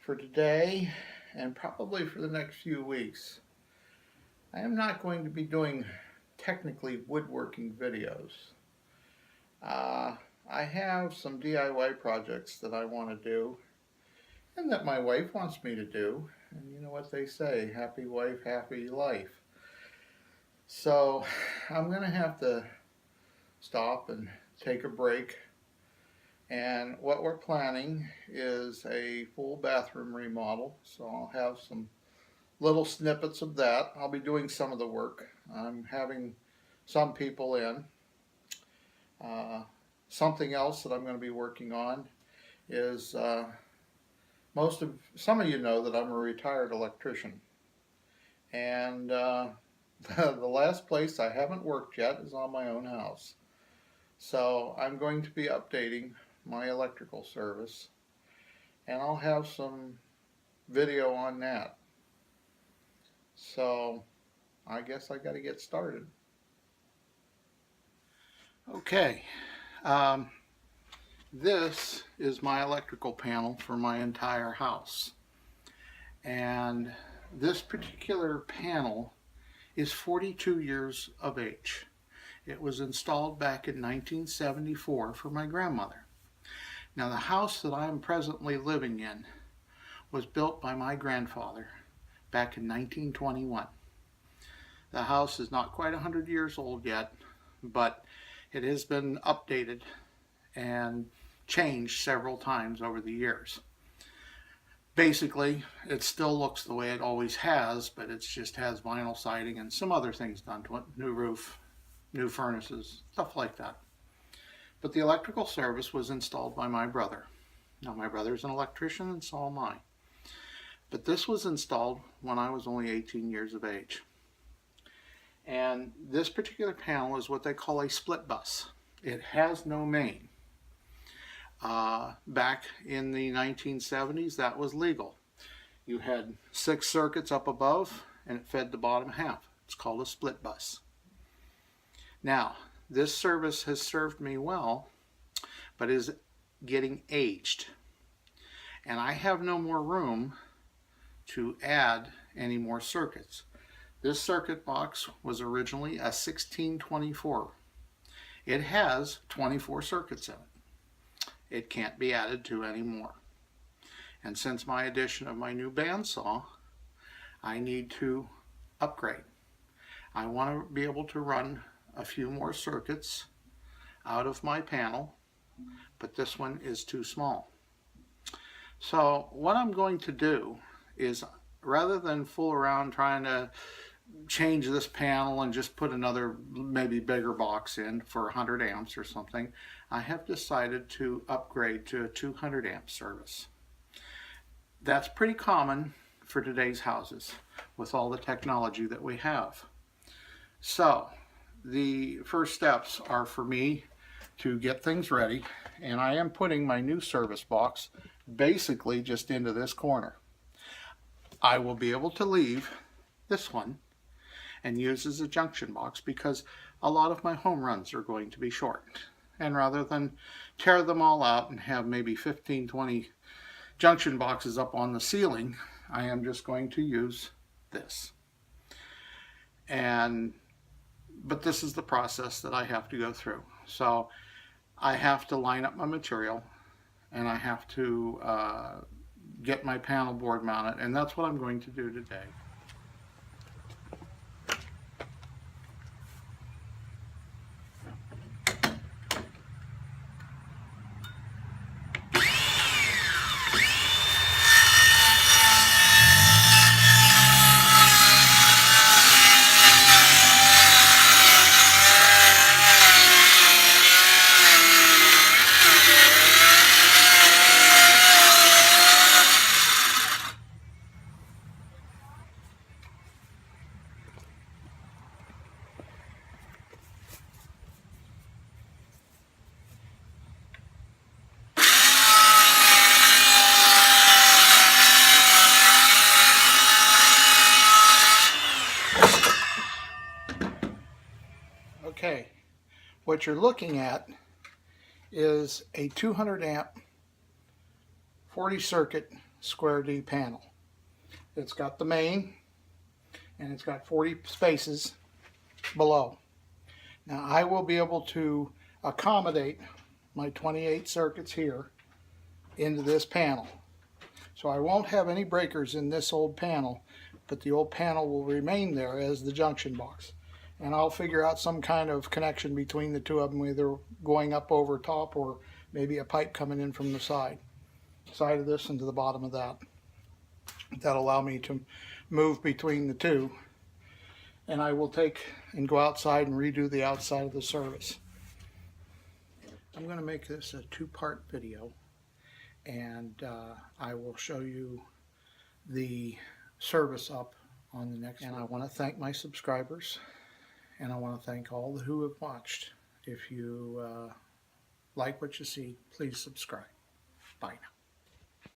for today and probably for the next few weeks. I am not going to be doing technically woodworking videos. I have some DIY projects that I want to do and that my wife wants me to do. And you know what they say, happy wife, happy life. So I'm going to have to stop and take a break. And what we're planning is a full bathroom remodel. So I'll have some little snippets of that. I'll be doing some of the work. I'm having some people in. Something else that I'm going to be working on is some of you know that I'm a retired electrician, and the last place I haven't worked yet is on my own house. So I'm going to be updating my electrical service, and I'll have some video on that. So I guess I got to get started. Okay, this is my electrical panel for my entire house, and this particular panel is 42 years of age. It was installed back in 1974 for my grandmother. Now, the house that I am presently living in was built by my grandfather back in 1921. The house is not quite 100 years old yet, but it has been updated and changed several times over the years. Basically, it still looks the way it always has, but it just has vinyl siding and some other things done to it. New roof, new furnaces, stuff like that. But the electrical service was installed by my brother. Now, my brother's an electrician and so am I. But this was installed when I was only 18 years of age. And this particular panel is what they call a split bus. It has no main. Back in the 1970s, that was legal. You had 6 circuits up above and it fed the bottom half. It's called a split bus. Now, this service has served me well, but is getting aged. And I have no more room to add any more circuits. This circuit box was originally a 1624. It has 24 circuits in it. It can't be added to anymore. And since my addition of my new bandsaw, I need to upgrade. I want to be able to run a few more circuits out of my panel, but this one is too small. So what I'm going to do is, rather than fool around trying to change this panel and just put another maybe bigger box in for 100 amps or something, I have decided to upgrade to a 200 amp service. That's pretty common for today's houses with all the technology that we have. So the first steps are for me to get things ready, and I am putting my new service box basically just into this corner. I will be able to leave this one and use as a junction box because a lot of my home runs are going to be short. And rather than tear them all out and have maybe 15, 20 junction boxes up on the ceiling, I am just going to use this. But this is the process that I have to go through. So I have to line up my material, and I have to get my panel board mounted, and that's what I'm going to do today. Okay, what you're looking at is a 200 amp 40 circuit square D panel. It's got the main, and it's got 40 spaces below. Now I will be able to accommodate my 28 circuits here into this panel. So I won't have any breakers in this old panel, but the old panel will remain there as the junction box. And I'll figure out some kind of connection between the two of them, either going up over top or maybe a pipe coming in from the side of this and to the bottom of that. That'll allow me to move between the two. And I will take and go outside and redo the outside of the service. I'm going to make this a two-part video, and I will show you the service up on the next one. And I want to thank my subscribers, and I want to thank all who have watched. If you like what you see, please subscribe. Bye now.